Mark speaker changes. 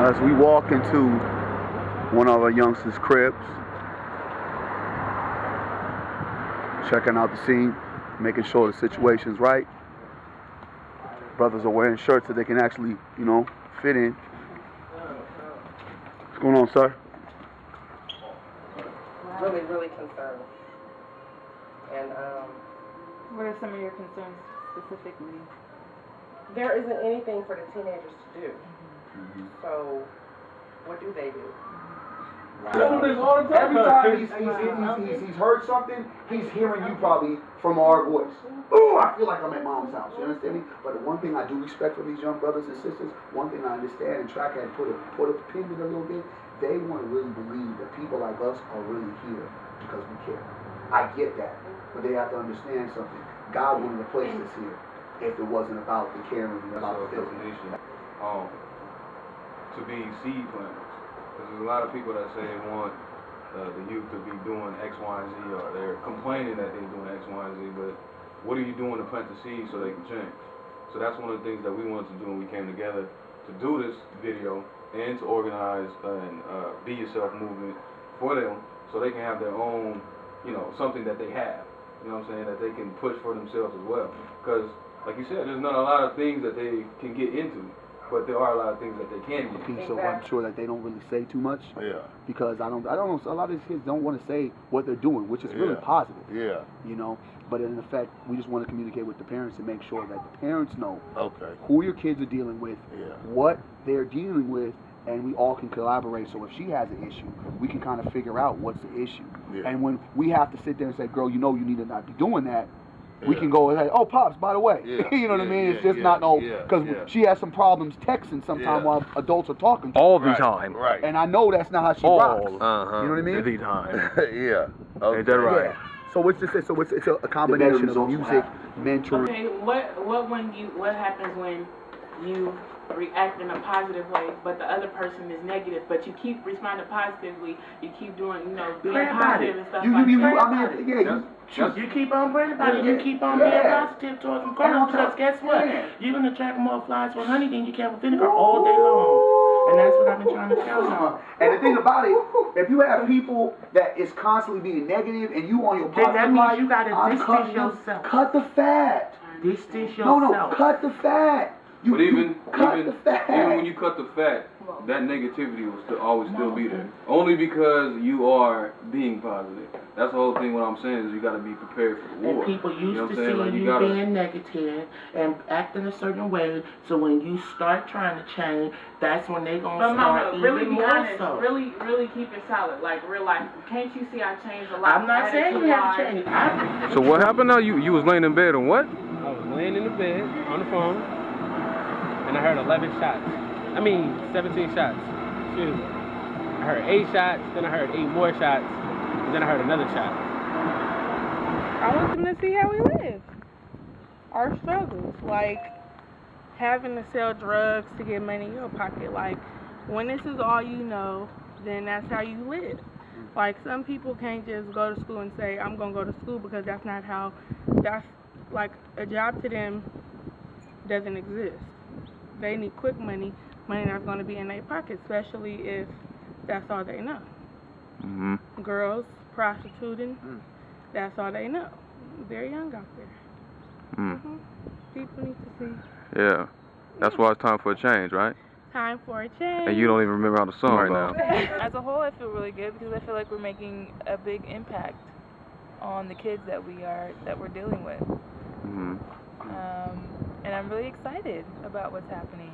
Speaker 1: As we walk into one of our youngsters' cribs, checking out the scene, making sure the situation's right. Brothers are wearing shirts that they can actually, you know, fit in. What's going on, sir?
Speaker 2: Really, really concerned. And
Speaker 3: what are some of your concerns specifically?
Speaker 2: there isn't anything for the teenagers to do. So, what do they do?
Speaker 1: Every time he's heard something, he's hearing you probably from our voice. Oh, I feel like I'm at mom's house. You understand me? But the one thing I do respect from these young brothers and sisters, one thing I understand, and Track had put a pin in it a little bit, they want to really believe that people like us are really here because we care. I get that. But they have to understand something. God wouldn't have placed us here if it wasn't about the caring and about the building.
Speaker 4: To be seed planters. Because there's a lot of people that say they want the youth to be doing X, Y, and Z, or they're complaining that they're doing X, Y, and Z, but what are you doing to plant the seed so they can change? So that's one of the things that we wanted to do when we came together to do this video and to organize an Be Yourself movement for them so they can have their own, you know, something that they have, you know what I'm saying, that they can push for themselves as well. Because, like you said, there's not a lot of things that they can get into. But there are a lot of things that they can get.
Speaker 1: So I'm sure that they don't really say too much.
Speaker 5: Yeah.
Speaker 1: Because I don't know. A lot of these kids don't want to say what they're doing, which is really positive.
Speaker 5: Yeah.
Speaker 1: You know, but in effect, we just want to communicate with the parents and make sure that the parents know who your kids are dealing with, what they're dealing with, and we all can collaborate. So if she has an issue, we can kind of figure out what's the issue. Yeah. And when we have to sit there and say, girl, you know you need to not be doing that, we can go and say, oh, Pops, by the way. You know what I mean? It's just not no, because she has some problems texting sometimes while adults are talking to her.
Speaker 6: All the time.
Speaker 5: Right.
Speaker 1: And I know that's not how she rocks. You know what I mean?
Speaker 6: The time.
Speaker 5: Okay.
Speaker 6: Is that right?
Speaker 1: Yeah. So it's just it's a combination of music, mentoring.
Speaker 3: Okay, what happens when you react in a positive way, but the other person is negative, but you keep responding positively, you keep doing, you know, being positive and stuff like that.
Speaker 7: You keep on praying about it. You keep on being positive towards them girls, because guess what? You're going to attract more flies with honey than you can with vinegar all day long. And that's what I've been trying to tell you.
Speaker 1: And the thing about it, if you have people that is constantly being negative and you on your positive
Speaker 7: that means
Speaker 1: life,
Speaker 7: you got to distance yourself.
Speaker 1: Cut the fat.
Speaker 7: Distance yourself.
Speaker 1: No, cut the fat.
Speaker 4: But even when you cut the fat, that negativity will always still be there. Only because you are being positive. That's the whole thing. What I'm saying is you got to be prepared for the war.
Speaker 7: And people used to see you being negative and acting a certain way. So when you start trying to change, that's when they gonna start
Speaker 3: really
Speaker 7: even
Speaker 3: be
Speaker 7: more
Speaker 3: honest.
Speaker 7: so.
Speaker 3: Really keep it solid, like real life. Can't you see I changed a lot?
Speaker 7: I'm not saying you have to change.
Speaker 4: So what happened now? You was laying in bed and what?
Speaker 8: I was laying in the bed on the phone, and I heard 11 shots. 17 shots. Excuse me. I heard 8 shots, then I heard 8 more shots, and then I heard another shot.
Speaker 9: I want them to see how we live. Our struggles. Like, having to sell drugs to get money in your pocket. Like, when this is all you know, then that's how you live. Like, some people can't just go to school and say, I'm going to go to school, because that's not how, that's, like, a job to them doesn't exist. They need quick money that's going to be in their pocket, especially if that's all they know. Girls prostituting, that's all they know. They're young out there. People need to see.
Speaker 4: Yeah. That's why it's time for a change, right?
Speaker 9: Time for a change.
Speaker 4: And you don't even remember how the song right now.
Speaker 10: As a whole, I feel really good because I feel like we're making a big impact on the kids that we're dealing with. And I'm really excited about what's happening.